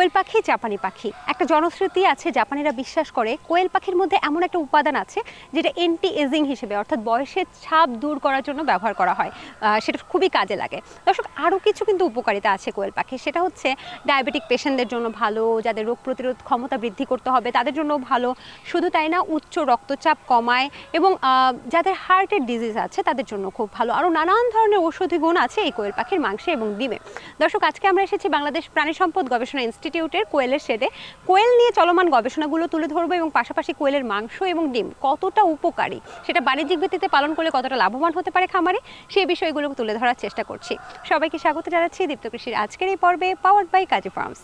কোয়েল পাখি জাপানি পাখি, একটা জনশ্রুতি আছে, জাপানিরা বিশ্বাস করে কোয়েল পাখির মধ্যে এমন একটা উপাদান আছে যেটা অ্যান্টি এজিং হিসেবে, অর্থাৎ বয়সের ছাপ দূর করার জন্য ব্যবহার করা হয়। সেটা খুবই কাজে লাগে। দর্শক, আরও কিছু কিন্তু উপকারিতা আছে কোয়েল পাখি, সেটা হচ্ছে ডায়াবেটিক পেশেন্টদের জন্য ভালো, যাদের রোগ প্রতিরোধ ক্ষমতা বৃদ্ধি করতে হবে তাদের জন্য ভালো। শুধু তাই না, উচ্চ রক্তচাপ কমায় এবং যাদের হার্টের ডিজিজ আছে তাদের জন্য খুব ভালো। আরও নানান ধরনের ঔষধি গুণ আছে এই কোয়েল পাখির মাংসে এবং ডিমে। দর্শক, আজকে আমরা এসেছি বাংলাদেশ প্রাণী সম্পদ গবেষণা ইনস্টিটিউটের কোয়েলের শেডে। কোয়েল নিয়ে চলমান গবেষণাগুলো তুলে ধরবো এবং পাশাপাশি কোয়েলের মাংস এবং ডিম কতটা উপকারী, সেটা বাণিজ্যিক ভিত্তিতে পালন করলে কতটা লাভবান হতে পারে খামারে, সেই বিষয়গুলো তুলে ধরার চেষ্টা করছি। সবাইকে স্বাগত জানাচ্ছি দীপ্ত কৃষির আজকের এই পর্বে, পাওয়ার্ড বাই কাজী ফার্মস।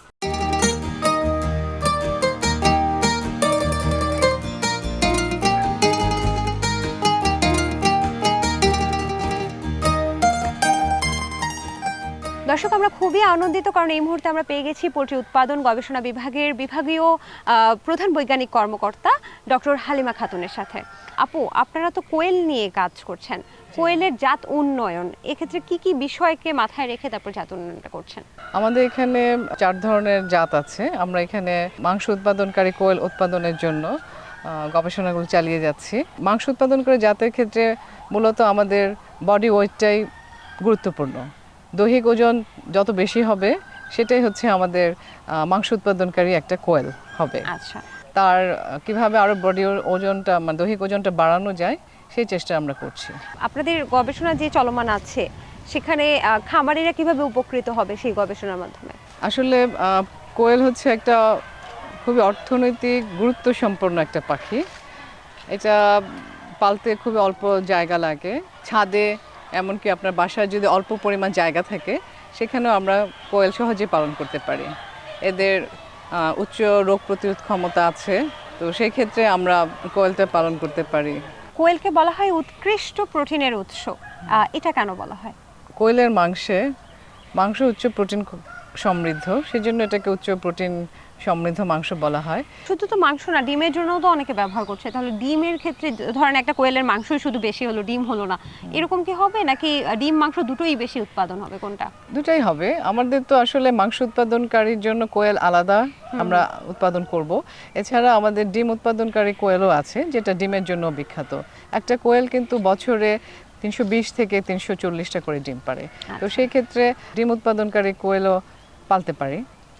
দর্শক, আমরা খুবই আনন্দিত কারণ এই মুহূর্তে আমরা পেয়ে গেছি পোল্ট্রি উৎপাদন গবেষণা বিভাগের বিভাগীয় প্রধান বৈজ্ঞানিক কর্মকর্তা ডক্টর হালিমা খাতুনের সাথে। আপু, আপনারা তো কোয়েল নিয়ে কাজ করছেন, কোয়েলের জাত উন্নয়ন, এক্ষেত্রে কি কি বিষয়কে মাথায় রেখে তারপর জাত উন্নয়নটা করছেন? আমাদের এখানে 4 ধরনের জাত আছে। আমরা এখানে মাংস উৎপাদনকারী কোয়েল উৎপাদনের জন্য গবেষণাগুলো চালিয়ে যাচ্ছি। মাংস উৎপাদনকারী জাতের ক্ষেত্রে মূলত আমাদের বডি ওয়েটটাই গুরুত্বপূর্ণ। দৈহিক ওজন যত বেশি হবে সেটাই হচ্ছে আমাদের মাংস উৎপাদনকারী একটা কোয়েল হবে। আচ্ছা, তার কিভাবে আরও বডি ওজনটা মানে দৈহিক ওজনটা বাড়ানো যায় সেই চেষ্টা আমরা করছি। আপনাদের গবেষণা যে চলমান আছে সেখানে খামারিরা কিভাবে উপকৃত হবে সেই গবেষণার মাধ্যমে? আসলে কোয়েল হচ্ছে একটা খুবই অর্থনৈতিক গুরুত্ব সম্পন্ন একটা পাখি। এটা পালতে খুবই অল্প জায়গা লাগে, ছাদে এমনকি আপনার বাসায় যদি অল্প পরিমাণ জায়গা থাকে সেখানেও আমরা কোয়েল সহজে পালন করতে পারি। এদের উচ্চ রোগ প্রতিরোধ ক্ষমতা আছে, তো সেই ক্ষেত্রে আমরা কোয়েলটা পালন করতে পারি। কোয়েলকে বলা হয় উৎকৃষ্ট প্রোটিনের উৎস, এটা কেন বলা হয়? কোয়েলের মাংস উচ্চ প্রোটিন সমৃদ্ধ, সেজন্য এটাকে উচ্চ প্রোটিন সমৃদ্ধ মাংস বলা হয়। শুধু তো মাংস না, ডিমের জন্যও তো অনেকে ব্যবহার করছে। তাহলে ডিমের ক্ষেত্রে ধরেন একটা কোয়েলের মাংসই শুধু বেশি হলো, ডিম হলো না, এরকম কি হবে নাকি ডিম মাংস দুটোই বেশি উৎপাদন হবে, কোনটা? দুটাই হবে। আমাদের তো আসলে মাংস উৎপাদনকারীর জন্য কোয়েল আলাদা আমরা উৎপাদন করব। এছাড়া আমাদের ডিম উৎপাদনকারী কোয়েলও আছে, যেটা ডিমের জন্য বিখ্যাত। একটা কোয়েল কিন্তু বছরে 320 থেকে 340টা করে ডিম পারে। তো সেই ক্ষেত্রে ডিম উৎপাদনকারী কোয়েলও পালতে পারি।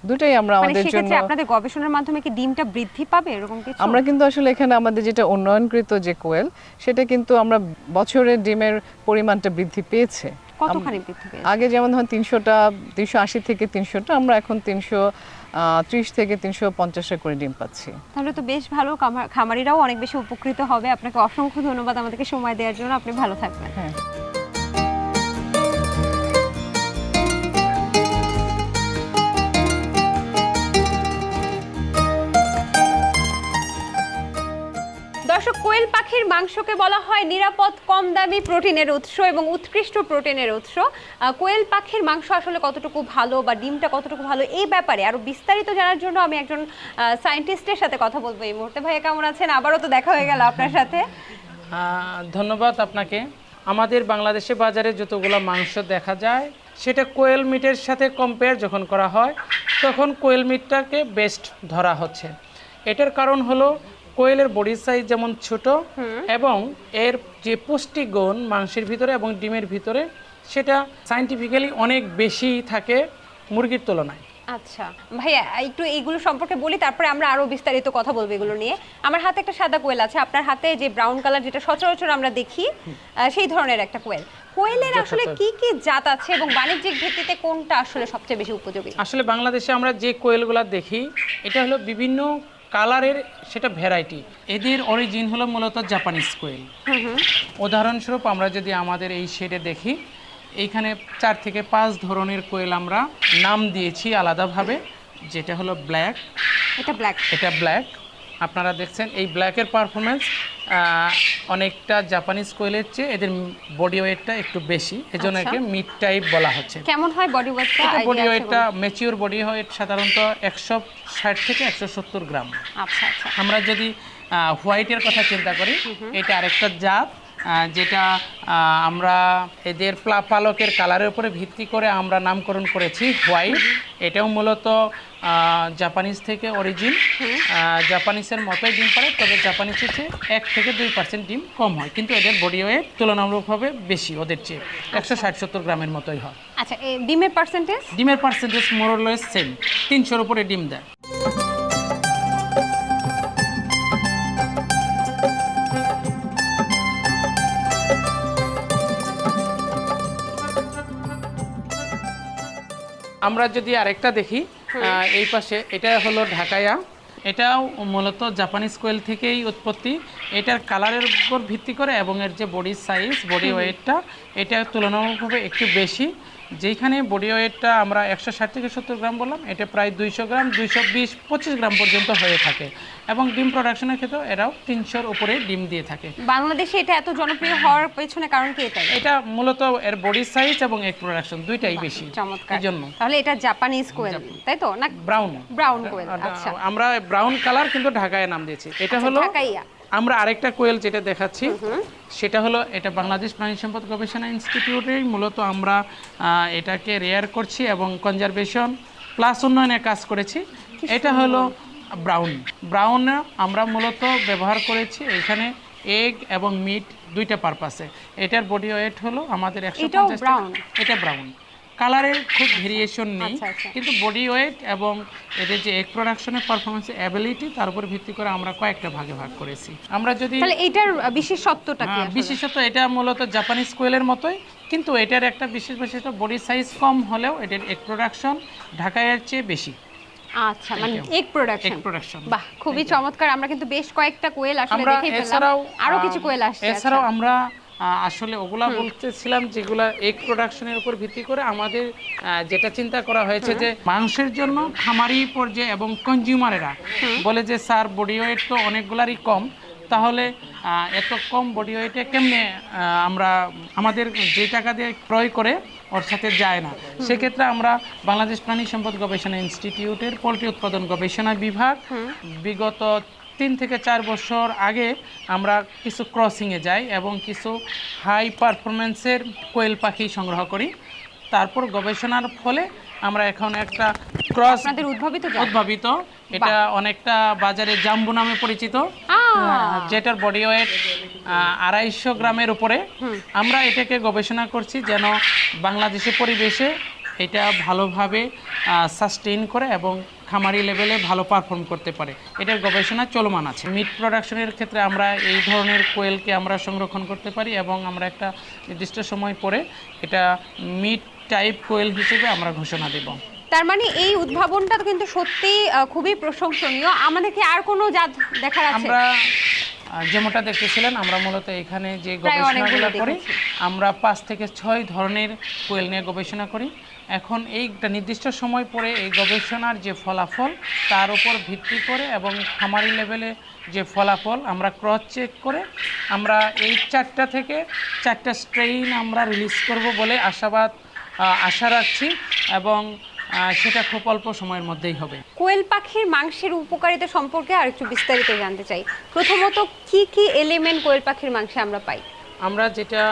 দুটাই আমরা আমাদের জন্য। আপনাদের গবেষণার মাধ্যমে কি ডিমটা বৃদ্ধি পাবে এরকম কিছু? আমরা কিন্তু আসলে এখানে আমাদের যেটা উন্নয়নকৃত যে কোয়েল, সেটা কিন্তু আমরা বছরে ডিমের পরিমাণটা বৃদ্ধি পেয়েছে। কতখানি বৃদ্ধি পেয়েছে? আগে যেমন ধরুন 300টা, 280 থেকে 300টা, আমরা এখন 330 থেকে 350 করে ডিম পাচ্ছি। তাহলে তো বেশ ভালো, খামারিরাও অনেক বেশি উপকৃত হবে। আপনাকে অসংখ্য ধন্যবাদ আমাদেরকে সময় দেওয়ার জন্য। আপনি ভালো থাকবেন। হ্যাঁ। দর্শক, কোয়েল পাখির মাংসকে বলা হয় নিরাপদ, কম দামি প্রোটিনের উৎস এবং উৎকৃষ্ট প্রোটিনের উৎস। কোয়েল পাখির মাংস আসলে কতটুকু ভালো বা ডিমটা কতটুকু ভালো, এই ব্যাপারে আরো বিস্তারিত জানার জন্য আমি একজন সায়েন্টিস্টের সাথে কথা বলবো এই মুহূর্তে। ভাইয়া কেমন আছেন? আবারও তো দেখা হয়ে গেল আপনার সাথে। ধন্যবাদ আপনাকে। আমাদের বাংলাদেশে বাজারে যতগুলো মাংস দেখা যায় সেটা কোয়েল মিটের সাথে কম্পেয়ার যখন করা হয় তখন কোয়েল মিটটাকে বেস্ট ধরা হচ্ছে। এটার কারণ হলো কোয়েলের বডি সাইজ যেমন ছোট এবং এর যে পুষ্টিগুণ মাংসের ভিতরে এবং ডিমের ভিতরে সেটা সায়েন্টিফিক্যালি অনেক বেশি থাকে মুরগির তুলনায়। আচ্ছা ভাইয়া, একটু এইগুলো সম্পর্কে বলি, তারপরে আমরা আরো বিস্তারিত কথা বলবো এগুলো নিয়ে। আমার হাতে একটা সাদা কোয়েল আছে, আপনার হাতে যে ব্রাউন কালার যেটা সচরাচর আমরা দেখি সেই ধরনের একটা কোয়েল। কোয়েলের আসলে কি কি জাত আছে এবং বাণিজ্যিক ভিত্তিতে কোনটা আসলে সবচেয়ে বেশি উপযোগী? আসলে বাংলাদেশে আমরা যে কোয়েলগুলো দেখি এটা হলো বিভিন্ন কালারের, সেটা ভ্যারাইটি। এদের অরিজিন হলো মূলত জাপানিজ কোয়েল। উদাহরণস্বরূপ আমরা যদি আমাদের এই শেডে দেখি, এইখানে 4 থেকে 5 ধরনের কোয়েল আমরা নাম দিয়েছি আলাদাভাবে। যেটা হলো ব্ল্যাক, এটা ব্ল্যাক। আপনারা দেখছেন এই ব্ল্যাকের পারফরমেন্স অনেকটা জাপানিজ কোয়েলের চেয়ে এদের বডি ওয়েটটা একটু বেশি, এজন্য একে মিড টাইপ বলা হচ্ছে। কেমন হয় বডি ওয়েটটা? বডি ওয়েটটা ম্যাচিওর বডি ওয়েট সাধারণত 160 থেকে 170 গ্রাম। আচ্ছা আচ্ছা। আমরা যদি হোয়াইটের কথা চিন্তা করি, এটা আরেকটা জাত, যেটা আমরা এদের পালকের কালারের উপরে ভিত্তি করে আমরা নামকরণ করেছি হোয়াইট। এটাও মূলত জাপানিজ থেকে অরিজিন। জাপানিজের মতোই ডিম পারে, তবে জাপানিজের চেয়ে 1 থেকে 2% ডিম কম হয়, কিন্তু এদের বডি ওয়েট তুলনামূলকভাবে বেশি ওদের চেয়ে, 160-70 গ্রামের মতোই হয়। আচ্ছা, ডিমের পার্সেন্টেজ? ডিমের পার্সেন্টেজ মোরলেস সেম, 300-র উপরে ডিম দেয়। আমরা যদি আরেকটা দেখি, এই পাশে এটা হলো ঢাকায়া। এটাও মূলত জাপানিজ কোয়েল থেকেই উৎপত্তি। এটার কালারের উপর ভিত্তি করে এবং এর যে বডি সাইজ, বডি ওয়েটটা এটা তুলনামূলকভাবে একটু বেশি। যেখানে বডি ওয়েটটা আমরা 160 থেকে 70 গ্রাম বললাম, এটা প্রায় 200 গ্রাম, 220-25 গ্রাম পর্যন্ত হয়ে থাকে। এবং ডিম প্রোডাকশনের ক্ষেত্রেও এরাও 300-র উপরে ডিম দিয়ে থাকে। বাংলাদেশে এটা এত জনপ্রিয় হওয়ার পেছনে কারণ কি এটাই? এটা মূলত এর বডি সাইজ এবং এগ প্রোডাকশন দুইটাই বেশি, চমৎকার। এই জন্য। তাহলে এটা জাপানিজ কোয়েল, তাই তো? না, ব্রাউন। ব্রাউন কোয়েল। আচ্ছা, আমরা ব্রাউন কালার কিন্তু ঢাকায় নাম দিয়েছি। এটা হলো ঢাকাইয়া। আমরা আরেকটা কোয়েল যেটা দেখাচ্ছি, সেটা হলো এটা বাংলাদেশ প্রাণী সম্পদ গবেষণা ইনস্টিটিউটেই মূলত আমরা এটাকে রেয়ার করছি এবং কনজারভেশন প্লাস উন্নয়নের কাজ করেছি। এটা হলো ব্রাউন আমরা মূলত ব্যবহার করেছি এখানে এগ এবং মিট দুইটা পারপাসে। এটার বডি ওয়েট হলো আমাদের 150 টাকা। এটা ব্রাউন কালারের খুব ভেরিয়েশন নেই, কিন্তু বডি ওয়েট এবং এদের যে এগ প্রোডাকশনের পারফরমেন্সের অ্যাবিলিটি তার উপর ভিত্তি করে আমরা কয়েকটা ভাগে ভাগ করেছি। আমরা যদি তাহলে এটার বিশেষত্বটা কি? বিশেষত এটা মূলত জাপানিজ কোয়েলের মতোই, কিন্তু এটার একটা বিশেষ বৈশিষ্ট্য বডি সাইজ কম হলেও এটার এগ প্রোডাকশন ঢাকায়ের চেয়ে বেশি। আচ্ছা, মানে এগ প্রোডাকশন। বাহ, খুবই চমৎকার। আমরা কিন্তু বেশ কয়েকটা কোয়েল আসলে দেখে ফেললাম, আরো কিছু কোয়েল আসছে। এছাড়াও আমরা আসলে ওগুলা বলতেছিলাম যেগুলা এগ প্রোডাকশনের উপর ভিত্তি করে আমাদের যেটা চিন্তা করা হয়েছে যে মাংসের জন্য খামারি পর্যায়ে এবং কনজিউমারেরা বলে যে স্যার বডি ওয়েট তো অনেকগুলারই কম, তাহলে এত কম বডি ওয়েটে কেমনে আমরা আমাদের যে টাকা দিয়ে ক্রয় করে ওর সাথে যায় না। সেক্ষেত্রে আমরা বাংলাদেশ প্রাণী সম্পদ গবেষণা ইনস্টিটিউটের পোলট্রি উৎপাদন গবেষণা বিভাগ বিগত 3 থেকে 4 বছর আগে আমরা কিছু ক্রসিংয়ে যাই এবং কিছু হাই পারফরমেন্সের কোয়েল পাখি সংগ্রহ করি। তারপর গবেষণার ফলে আমরা এখন একটা ক্রস উদ্ভাবিত, এটা অনেকটা বাজারে জাম্বু নামে পরিচিত, যেটার বডি ওয়েট 250 গ্রামের উপরে। আমরা এটাকে গবেষণা করছি যেন বাংলাদেশের পরিবেশে এটা ভালোভাবে সাস্টেইন করে এবং খামারি লেভেলে ভালো পারফর্ম করতে পারে। এটার গবেষণা চলমান আছে। মিট প্রোডাকশনের ক্ষেত্রে আমরা এই ধরনের কোয়েলকে আমরা সংরক্ষণ করতে পারি এবং আমরা একটা নির্দিষ্ট সময় পরে এটা মিট টাইপ কোয়েল হিসেবে আমরা ঘোষণা দেব। তার মানে এই উদ্ভাবনটা তো কিন্তু সত্যি খুবই প্রশংসনীয়। আমাদের কি আর কোনো জাত দেখার আছে? আমরা যেমনটা দেখতেছিলেন, আমরা মূলত এখানে যে গবেষণাগুলো করি, আমরা 5 থেকে 6 ধরনের কোয়েল নিয়ে গবেষণা করি। এখন এইটা নির্দিষ্ট সময় পরে এই গবেষণার যে ফলাফল তার উপর ভিত্তি করে এবং খামারি লেভেলে যে ফলাফল আমরা ক্রস চেক করে আমরা এই 4টা থেকে 4টা স্ট্রেইন আমরা রিলিজ করব বলে আশা রাখছি এবং সেটা খুব অল্প সময়ের মধ্যেই হবে। কোয়েল পাখির মাংসের উপকারিতা সম্পর্কে আর একটু বিস্তারিত জানতে চাই। প্রথমত কি কি এলিমেন্ট কোয়েল পাখির মাংসে আমরা পাই? আমরা যেটা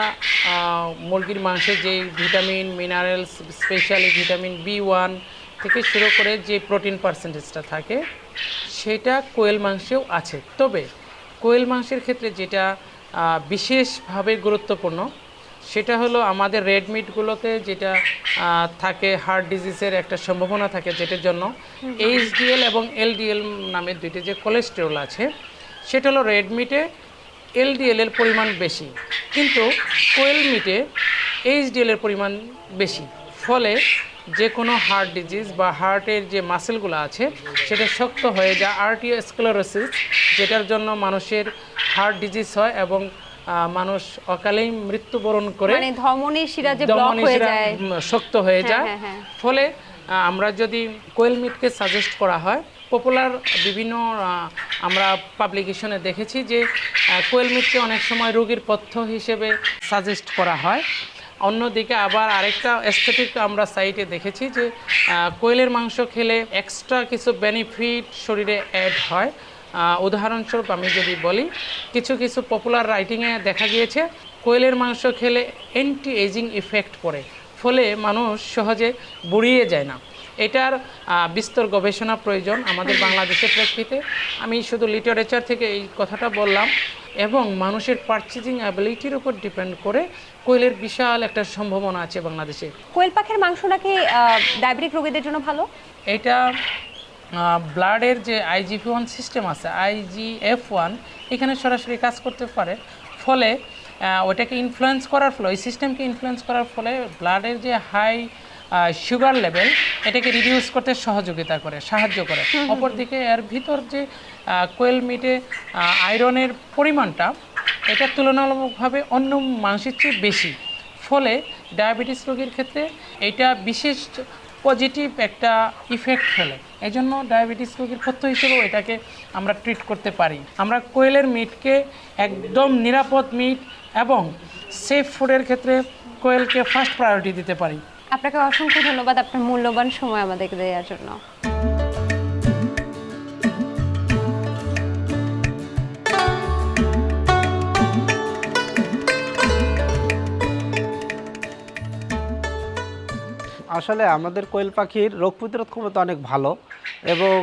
মুরগির মাংসে যে vitamin minerals, specially vitamin B1 থেকে শুরু করে যে প্রোটিন পার্সেন্টেজটা থাকে সেটা কোয়েল মাংসেও আছে। তবে কোয়েল মাংসের ক্ষেত্রে যেটা বিশেষভাবে গুরুত্বপূর্ণ সেটা হলো আমাদের রেড মিটগুলোতে যেটা থাকে হার্ট ডিজিজের একটা সম্ভাবনা থাকে, যেটার জন্য HDL এবং LDL নামে দুইটা যে কোলেস্টেরল আছে, সেটা হলো রেড মিটে LDL এর পরিমাণ বেশি, কিন্তু কোয়েল মিটে HDL এর পরিমাণ বেশি। ফলে যে কোনো হার্ট ডিজিজ বা হার্টের যে মাসেলগুলো আছে সেটা শক্ত হয়ে যায়, আর্টিরিওস্ক্লেরোসিস, যেটার জন্য মানুষের হার্ট ডিজিজ হয় এবং মানুষ অকালেই মৃত্যুবরণ করে, মানে ধমনীর শিরা যে ব্লক হয়ে যায়, শক্ত হয়ে যায়। ফলে আমরা যদি কোয়েল মিটকে সাজেস্ট করা হয়, পপুলার বিভিন্ন আমরা পাবলিকেশনে দেখেছি যে কোয়েল মিটকে অনেক সময় রোগীর পথ্য হিসেবে সাজেস্ট করা হয়। অন্যদিকে আবার আরেকটা এস্থেটিক আমরা সাইটে দেখেছি যে কোয়েলের মাংস খেলে এক্সট্রা কিছু বেনিফিট শরীরে অ্যাড হয়। উদাহরণস্বরূপ আমি যদি বলি, কিছু কিছু পপুলার রাইটিংয়ে দেখা গিয়েছে কোয়েলের মাংস খেলে অ্যান্টি এজিং ইফেক্ট পড়ে, ফলে মানুষ সহজে বুড়িয়ে যায় না। এটার বিস্তর গবেষণা প্রয়োজন আমাদের বাংলাদেশের প্রেক্ষিতে। আমি শুধু লিটারেচার থেকে এই কথাটা বললাম, এবং মানুষের পারচেজিং অ্যাবিলিটির উপর ডিপেন্ড করে কোয়েলের বিশাল একটা সম্ভাবনা আছে বাংলাদেশে। কোয়েল পাখির মাংস নাকি ডায়াবেটিক রোগীদের জন্য ভালো? এটা ব্লাডের যে IGF-1 সিস্টেম আছে, IGF-1 এখানে সরাসরি কাজ করতে পারে, ফলে ওইটাকে ইনফ্লুয়েন্স করার ফলে, ওই সিস্টেমকে ইনফ্লুয়েন্স করার ফলে ব্লাডের যে হাই সুগার লেভেল এটাকে রিডিউস করতে সহযোগিতা করে, সাহায্য করে। অপরদিকে এর ভিতর যে কোয়েল মিটে আয়রনের পরিমাণটা এটা তুলনামূলকভাবে অন্য মাংসের চেয়ে বেশি, ফলে ডায়াবেটিস রোগীর ক্ষেত্রে এটা বিশেষ পজিটিভ একটা ইফেক্ট ফেলে। এই জন্য ডায়াবেটিস রোগীর পথ্য হিসেবেও এটাকে আমরা ট্রিট করতে পারি। আমরা কোয়েলের মিটকে একদম নিরাপদ মিট এবং সেফ ফুডের ক্ষেত্রে কোয়েলকে ফার্স্ট প্রায়োরিটি দিতে পারি। আপনাকে অসংখ্য ধন্যবাদ আপনার মূল্যবান সময় আমাদেরকে দেওয়ার জন্য। আসলে আমাদের কোয়েল পাখির রোগ প্রতিরোধ ক্ষমতা অনেক ভালো, এবং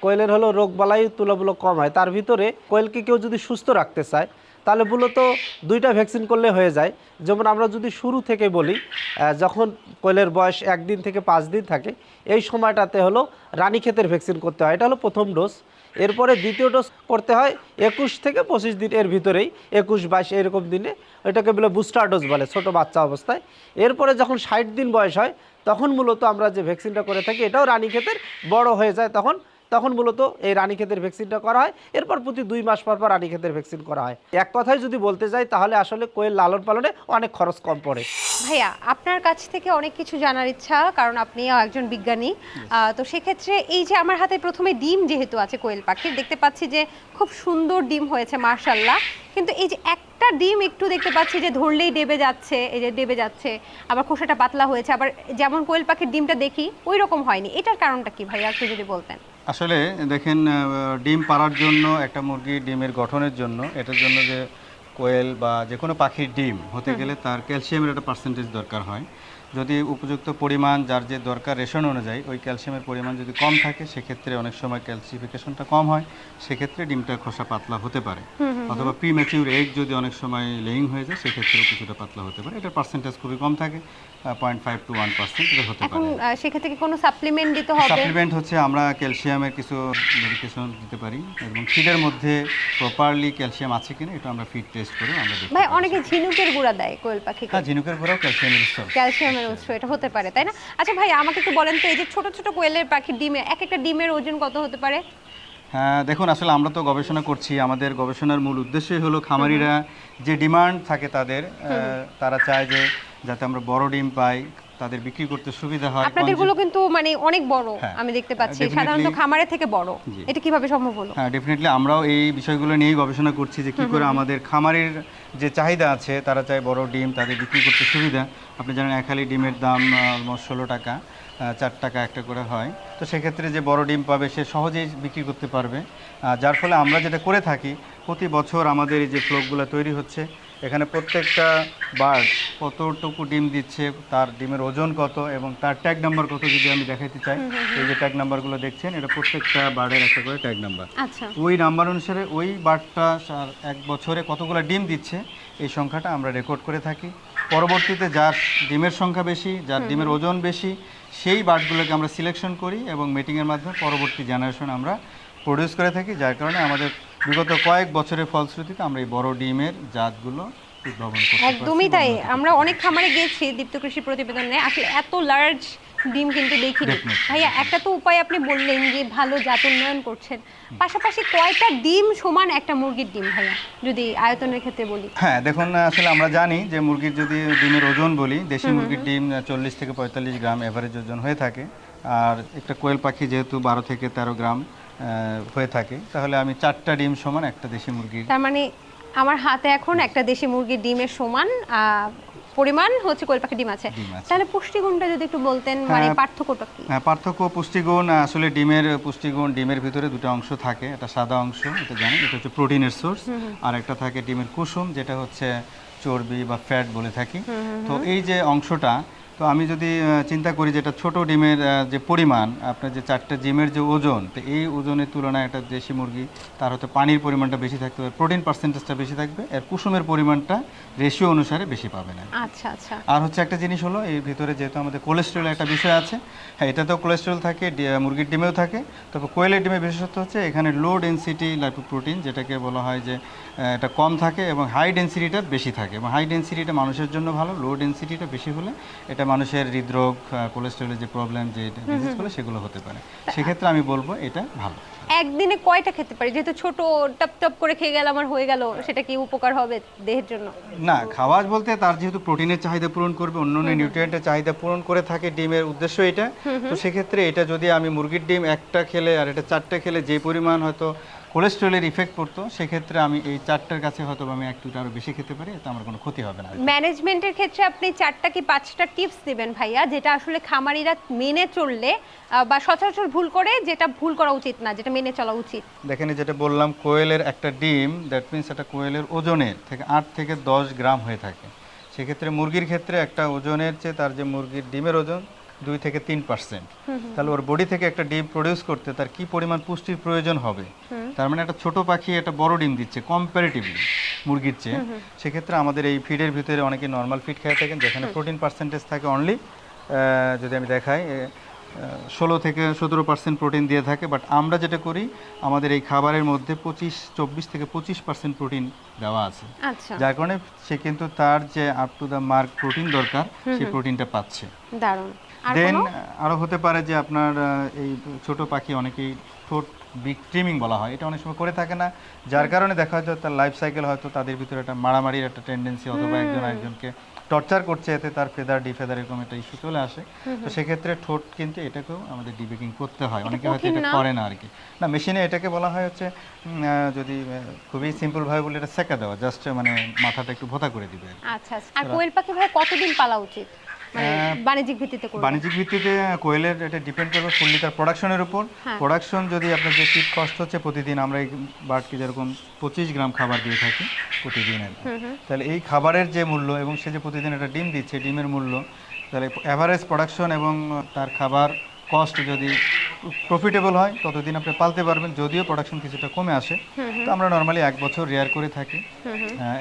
কোয়েলের হলো রোগ বালাই তুলনামূলক কম হয়। তার ভিতরে কোয়েলকে কেউ যদি সুস্থ রাখতে চায় তাহলে মূলত 2টা ভ্যাকসিন করলে হয়ে যায়। যেমন আমরা যদি শুরু থেকে বলি, যখন কোয়েলের বয়স 1 দিন থেকে 5 দিন থাকে, এই সময়টাতে হলো রানীক্ষেতের ভ্যাকসিন করতে হয়, এটা হলো প্রথম ডোজ। এরপরে দ্বিতীয় ডোজ করতে হয় 21 থেকে 25 দিন, এর ভিতরেই 21-22 এরকম দিনে, এটাকে বলে বুস্টার ডোজ বলে, ছোটো বাচ্চা অবস্থায়। এরপরে যখন 60 দিন বয়স হয় তখন মূলত আমরা যে ভ্যাকসিনটা করে থাকি এটাও রানীক্ষেতের, বড় হয়ে যায় তখন মূলত এই রানীক্ষেতের ভ্যাকসিনটা করা হয়। এরপর প্রতি 2 মাস পর রানীক্ষেতের ভ্যাকসিন করা হয়। এক কথায় যদি বলতে যাই তাহলে আসলে কোয়েল লালন পালনে অনেক খরচ কম পড়ে। ভাইয়া, আপনার কাছ থেকে অনেক কিছু জানার ইচ্ছা, কারণ আপনিও একজন বিজ্ঞানী। তো সেক্ষেত্রে এই যে আমার হাতে প্রথমে ডিম যেহেতু আছে কোয়েল পাখির, দেখতে পাচ্ছি যে খুব সুন্দর ডিম হয়েছে মাশাআল্লাহ, কিন্তু এই যে একটা ডিম একটু দেখতে পাচ্ছি যে ধরলেই ডেবে যাচ্ছে, এই যে ডেবে যাচ্ছে, আবার খোসাটা পাতলা হয়েছে, আবার যেমন কোয়েল পাখির ডিমটা দেখি ওই রকম হয়নি। এটার কারণটা কি ভাইয়া, একটু যদি বলতেন। আসলে দেখেন, ডিম পাড়ার জন্য একটা মুরগির ডিমের গঠনের জন্য, এটার জন্য যে কোয়েল বা যে কোনো পাখির ডিম হতে গেলে তার ক্যালসিয়ামের একটা পার্সেন্টেজ দরকার হয়। যদি উপযুক্ত পরিমাণ, যার যে দরকার রেশন অনুযায়ী ওই ক্যালসিয়ামের পরিমাণ যদি কম থাকে, সেক্ষেত্রে অনেক সময় ক্যালসিফিকেশনটা কম হয়, সেক্ষেত্রে ডিমটা খোসা পাতলা হতে পারে। অথবা প্রিম্যাচিউর এগ যদি অনেক সময় লেইং হয়ে যায়, সেক্ষেত্রেও কিছুটা পাতলা হতে পারে। এটার পার্সেন্টেজ খুবই কম থাকে, 0.5 to 1% এটা হতে এখন পারে। সেক্ষেত্রে কি কোনো সাপ্লিমেন্ট দিতে হবে? সাপ্লিমেন্ট হচ্ছে আমরা ক্যালসিয়ামের কিছু মেডিকেশন দিতে পারি, এবং ফিডের মধ্যে প্রপারলি ক্যালসিয়াম আছে কিনা এটা আমরা ফিড টেস্ট করে আমরা দেখি। ভাই, অনেকে ঝিনুকের গুঁড়া দেয় কোয়েল পাখিকে। হ্যাঁ, ঝিনুকের গুঁড়াও ক্যালসিয়ামের উৎস। ক্যালসিয়ামের উৎস এটা হতে পারে, তাই না? আচ্ছা ভাই, আমাকে একটু বলেন তো, এই যে ছোট ছোট কোয়েলের পাখির ডিমে এক একটা ডিমের ওজন কত হতে পারে? হ্যাঁ দেখুন, আসলে আমরা তো গবেষণা করছি, আমাদের গবেষণার মূল উদ্দেশ্যই হলো খামারিরা যে ডিমান্ড থাকে তাদের, তারা চায় যে যাতে আমরা বড় ডিম পাই, তাদের বিক্রি করতে সুবিধা হয়। আপনাদেরগুলো কিন্তু মানে অনেক বড়, হ্যাঁ, আমি দেখতে পাচ্ছি definitely। সাধারণত খামারের থেকে বড়। জি। এটা কিভাবে সম্ভব হলো? হ্যাঁ, ডেফিনেটলি আমরাও এই বিষয়গুলো নিয়েই গবেষণা করছি যে কী করে আমাদের খামারের যে চাহিদা আছে, তারা চায় বড় ডিম, তাদের বিক্রি করতে সুবিধা। আপনি জানেন এক হালি ডিমের দাম অলমোস্ট 16 টাকা, 4 টাকা একটা করে হয়। তো সেক্ষেত্রে যে বড় ডিম পাবে সে সহজেই বিক্রি করতে পারবে। যার ফলে আমরা যেটা করে থাকি, প্রতি বছর আমাদের এই যে ফ্লোকগুলো তৈরি হচ্ছে, এখানে প্রত্যেকটা বার্ড কতটুকু ডিম দিচ্ছে, তার ডিমের ওজন কত এবং তার ট্যাগ নাম্বার কত যদি আমি দেখাইতে চাই, এই যে ট্যাগ নাম্বারগুলো দেখছেন, এটা প্রত্যেকটা বার্ডের একটা করে ট্যাগ নাম্বার। আচ্ছা, ওই নাম্বার অনুসারে ওই বার্ডটা এক বছরে কতগুলো ডিম দিচ্ছে এই সংখ্যাটা আমরা রেকর্ড করে থাকি। পরবর্তীতে যার ডিমের সংখ্যা বেশি, যার ডিমের ওজন বেশি, সেই বার্ডগুলোকে আমরা সিলেকশন করি এবং মিটিংয়ের মাধ্যমে পরবর্তী জেনারেশন আমরা প্রডিউস করে থাকি। যার কারণে আমাদের বিগত কয়েক বছরের ফলশ্রুতিতে আমরা এই বড় ডিমের জাতগুলো উদ্ভাবন করতে পারছি। একদমই তাই। আমরা অনেক খামারে গিয়েছি দীপ্ত কৃষি প্রতিবেদনে, আসলে এত লার্জ ডিম কিন্তু দেখিনি। Definitely। ভাইয়া, একটা তো উপায় আপনি বললেন যে ভালো জাত উন্নয়ন করছেন, পাশাপাশি কয়টা ডিম সমান একটা মুরগির ডিম ভাইয়া, যদি আয়তনের ক্ষেত্রে বলি? হ্যাঁ দেখুন, আসলে আমরা জানি যে মুরগির যদি ডিমের ওজন বলি, দেশি মুরগির ডিম 40 থেকে 45 গ্রাম এভারেজ ওজন হয়ে থাকে। আর একটা কোয়েল পাখি যেহেতু 12 থেকে 13 গ্রাম হয়ে থাকে, তাহলে আমি 4টা ডিম সমান একটা দেশি মুরগির। তার মানে আমার হাতে এখন একটা দেশি মুরগির ডিমের সমান পরিমাণ হচ্ছে কোয়েল পাখির ডিম আছে। ডিম আছে। তাহলে পুষ্টিগুণটা যদি একটু বলতেন, মানে হ্যাঁ। পার্থক্যটা কি? হ্যাঁ, পার্থক্য পুষ্টিগুণ আসলে ডিমের পুষ্টিগুণ, ডিমের ভিতরে দুটো অংশ থাকে, একটা সাদা অংশ, এটা জানেন, এটা হচ্ছে প্রোটিনের সোর্স, আর একটা থাকে ডিমের কুসুম, যেটা হচ্ছে চর্বি বা ফ্যাট বলে থাকি। তো এই যে অংশটা, তো আমি যদি চিন্তা করি যে এটা ছোটো ডিমের যে পরিমাণ, আপনার যে 4টা ডিমের যে ওজন, তো এই ওজনের তুলনায় একটা দেশি মুরগি তার হয়তো পানির পরিমাণটা বেশি থাকতে পারে, প্রোটিন পার্সেন্টেজটা বেশি থাকবে, আর কুসুমের পরিমাণটা রেশিও অনুসারে বেশি পাবে না। আচ্ছা আচ্ছা। আর হচ্ছে একটা জিনিস হলো, এর ভিতরে যেহেতু আমাদের কোলেস্টেরল একটা বিষয় আছে, হ্যাঁ এটাতেও কোলেস্টেরল থাকে, মুরগির ডিমেও থাকে, তবে কোয়েলের ডিমে বিশেষত্ব হচ্ছে এখানে লো ডেনসিটি লাইপোপ্রোটিন, যেটাকে বলা হয় যে এটা কম থাকে এবং হাই ডেনসিটিটা বেশি থাকে, এবং হাই ডেনসিটিটা মানুষের জন্য ভালো, লো ডেনসিটিটা বেশি হলে এটা মানুষের হৃদরোগ, কোলেস্টেরলের যে প্রবলেম, যে ডিজিজগুলো সেগুলো হতে পারে। সেক্ষেত্রে আমি বলবো এটা ভালো। একদিনে কয়টা খেতে পারি? যেহেতু ছোট, টপ টপ করে খেয়ে গেল আমার হয়ে গেল, সেটা কি উপকার হবে দেহের জন্য? না, খাওয়া বলতে তার যেহেতু প্রোটিনের চাহিদা পূরণ করবে, অন্যান্য নিউট্রিয়েন্টের চাহিদা পূরণ করে থাকে ডিমের উদ্দেশ্য এটা। তো সেক্ষেত্রে এটা যদি আমি মুরগির ডিম একটা খেলে আর এটা 4টে খেলে যে পরিমাণ হয়তো কোলেস্টেরলের ইফেক্ট পড়তো, সেক্ষেত্রে আমি এই 4টার কাছে হয়তো আমি 1-2টা আরও বেশি খেতে পারি, এতে আমার কোনো ক্ষতি হবে না। ম্যানেজমেন্টের ক্ষেত্রে আপনি 4টা কি 5টা টিপস দিবেন ভাইয়া, যেটা আসলে খামারিরা মেনে চললে বা সচরাচর ভুল করে, যেটা ভুল করা উচিত না, যেটা মেনে চলা উচিত? দেখেন, যেটা বললাম, কোয়েলের একটা ডিম, দ্যাট মিনস একটা কোয়েলের ওজনের থেকে 8 থেকে 10 গ্রাম হয়ে থাকে। সেক্ষেত্রে মুরগির ক্ষেত্রে একটা ওজনের চেয়ে তার যে মুরগির ডিমের ওজন 2 থেকে 3%, তাহলে ওর বডি থেকে একটা ডিম প্রডিউস করতে তার কি পরিমাণ পুষ্টির প্রয়োজন হবে, তার মানে একটা ছোট পাখি একটা বড় ডিম দিচ্ছে কম্পারেটিভলি মুরগির চেয়ে। সেক্ষেত্রে আমাদের এই ফিডের ভিতরে অনেকে নর্মাল ফিড খেয়ে থাকেন, যেখানে প্রোটিন পার্সেন্টেজ থাকে অনলি, যদি আমি দেখাই, 16 থেকে 17% প্রোটিন দিয়ে থাকে। বাট আমরা যেটা করি, আমাদের এই খাবারের মধ্যে 24 থেকে 25% প্রোটিন দেওয়া আছে, আচ্ছা, যার কারণে সে কিন্তু তার যে up to the mark protein দরকার, সেই প্রোটিনটা পাচ্ছে। দারুণ। আর দেন কোনো? আরও হতে পারে যে আপনার এই ছোট পাখি অনেকেই ঠোঁট বিগ ট্রিমিং বলা হয়, এটা অনেক সময় করে থাকে না, যার কারণে দেখা যায় তার লাইফ সাইকেল হয়তো তাদের ভিতরে একটা মারামারির একটা টেন্ডেন্সি, অথবা একজন একজনকে টর্চার করছে, এতে তার ফেদার ডিফেদার এরকম একটা ইস্যু চলে আসে। তো সেক্ষেত্রে ঠোঁট কিন্তু এটাকেও আমাদের ডিবেকিং করতে হয়, অনেকে হয়তো এটা করে না আর কি। না, মেশিনে এটাকে বলা হয় হচ্ছে যদি খুবই সিম্পলভাবে বলে, এটা সেকা দেওয়া, জাস্ট মানে মাথাটা একটু ভোতা করে দিবে। আচ্ছা আচ্ছা। আর কোয়েল পাখি ভাই কতদিন পালা উচিত, মানে বাণিজ্যিক ভিত্তিতে করলে? বাণিজ্যিক ভিত্তিতে কোয়েলের এটা ডিপেন্ড করবে ফুললি তার প্রোডাকশনের উপর। প্রোডাকশন যদি আপনার যে ফিড কস্ট হচ্ছে প্রতিদিন, আমরা এই বার্ডকে যেরকম 25 গ্রাম খাবার দিয়ে থাকি প্রতিদিনের, তাহলে এই খাবারের যে মূল্য এবং সে যে প্রতিদিন একটা ডিম দিচ্ছে, ডিমের মূল্য, তাহলে অ্যাভারেজ প্রোডাকশন এবং তার খাবার কস্ট যদি প্রফিটেবল হয়, ততদিন আপনি পালতে পারবেন। যদিও প্রোডাকশন কিছুটা কমে আসে, তো আমরা নর্মালি 1 বছর রেয়ার করে থাকি।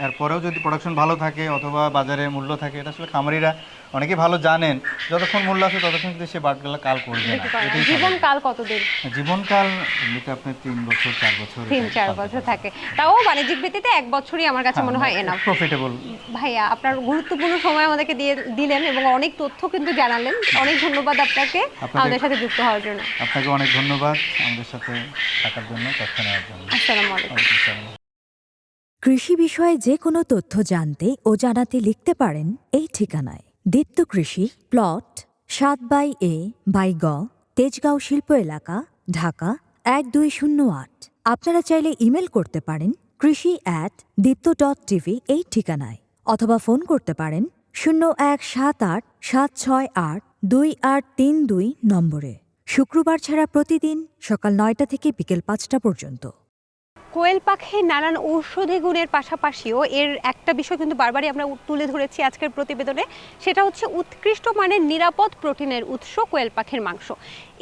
এরপরেও যদি প্রোডাকশন ভালো থাকে অথবা বাজারে মূল্য থাকে, এটা আসলে খামারিরা অনেকে ভালো জানেন, যতক্ষণ মূল্য আছে ততক্ষণ কিন্তু সে বার্ডগুলো কাল করবে না। এটাই জীবনকাল কতদিন? জীবনকাল এমনিতে আপনার 3 বছর 4 বছর, 3-4 বছর থাকে, তাও বাণিজ্যিক ভিত্তিতে 1 বছরই আমার কাছে মনে হয় এনাফ। প্রফিটেবল। ভাইয়া, আপনার গুরুত্বপূর্ণ সময় আমাদেরকে দিলেন এবং অনেক তথ্য কিন্তু জানালেন। অনেক ধন্যবাদ আপনাকে আমাদের সাথে যুক্ত হওয়ার জন্য। আপনাকে অনেক ধন্যবাদ আমাদের সাথে থাকার জন্য, তথ্য নেওয়ার জন্য। আসসালামু আলাইকুম। ওয়ালাইকুম আসসালাম। কৃষি বিষয়ে যে কোনো তথ্য জানতে ও জানাতে লিখতে পারেন এই ঠিকানায়। দীপ্ত কৃষি, প্লট 7/A বাই গ, তেজগাঁও শিল্প এলাকা, ঢাকা 1208। আপনারা চাইলে ইমেল করতে পারেন krishi@dipto.tv এই ঠিকানায়, অথবা ফোন করতে পারেন 0178-768-2832 নম্বরে। শুক্রবার ছাড়া প্রতিদিন সকাল 9টা থেকে বিকেল 5টা পর্যন্ত। কোয়েল পাখির নানান ঔষধি গুণের পাশাপাশিও এর একটা বিষয় কিন্তু বারবারই আমরা তুলে ধরেছি আজকের প্রতিবেদনে, সেটা হচ্ছে উৎকৃষ্ট মানের নিরাপদ প্রোটিনের উৎস কোয়েল পাখির মাংস।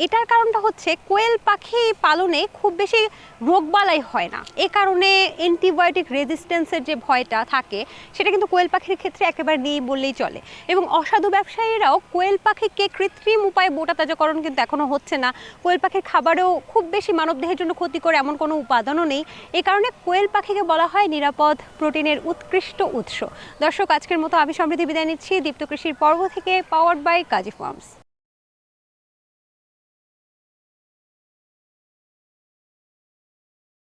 এটার কারণটা হচ্ছে কোয়েল পাখি পালনে খুব বেশি রোগবালাই হয় না, এ কারণে অ্যান্টিবায়োটিক রেজিস্ট্যান্সের যে ভয়টা থাকে সেটা কিন্তু কোয়েল পাখির ক্ষেত্রে একেবারে নেই বললেই চলে। এবং অসাধু ব্যবসায়ীরাও কোয়েল পাখিকে কৃত্রিম উপায়ে বোটা তাজাকরণ কিন্তু এখনও হচ্ছে না। কোয়েল পাখির খাবারেও খুব বেশি মানবদেহের জন্য ক্ষতিকর এমন কোনো উপাদানও নেই। এই কারণে কোয়েল পাখিকে বলা হয় নিরাপদ প্রোটিনের উৎকৃষ্ট উৎস। দর্শক, আজকের মতো আমি সমৃদ্ধি বিদায় নিচ্ছি দীপ্ত কৃষির পর্ব থেকে, পাওয়ার্ড বাই কাজী ফার্মস।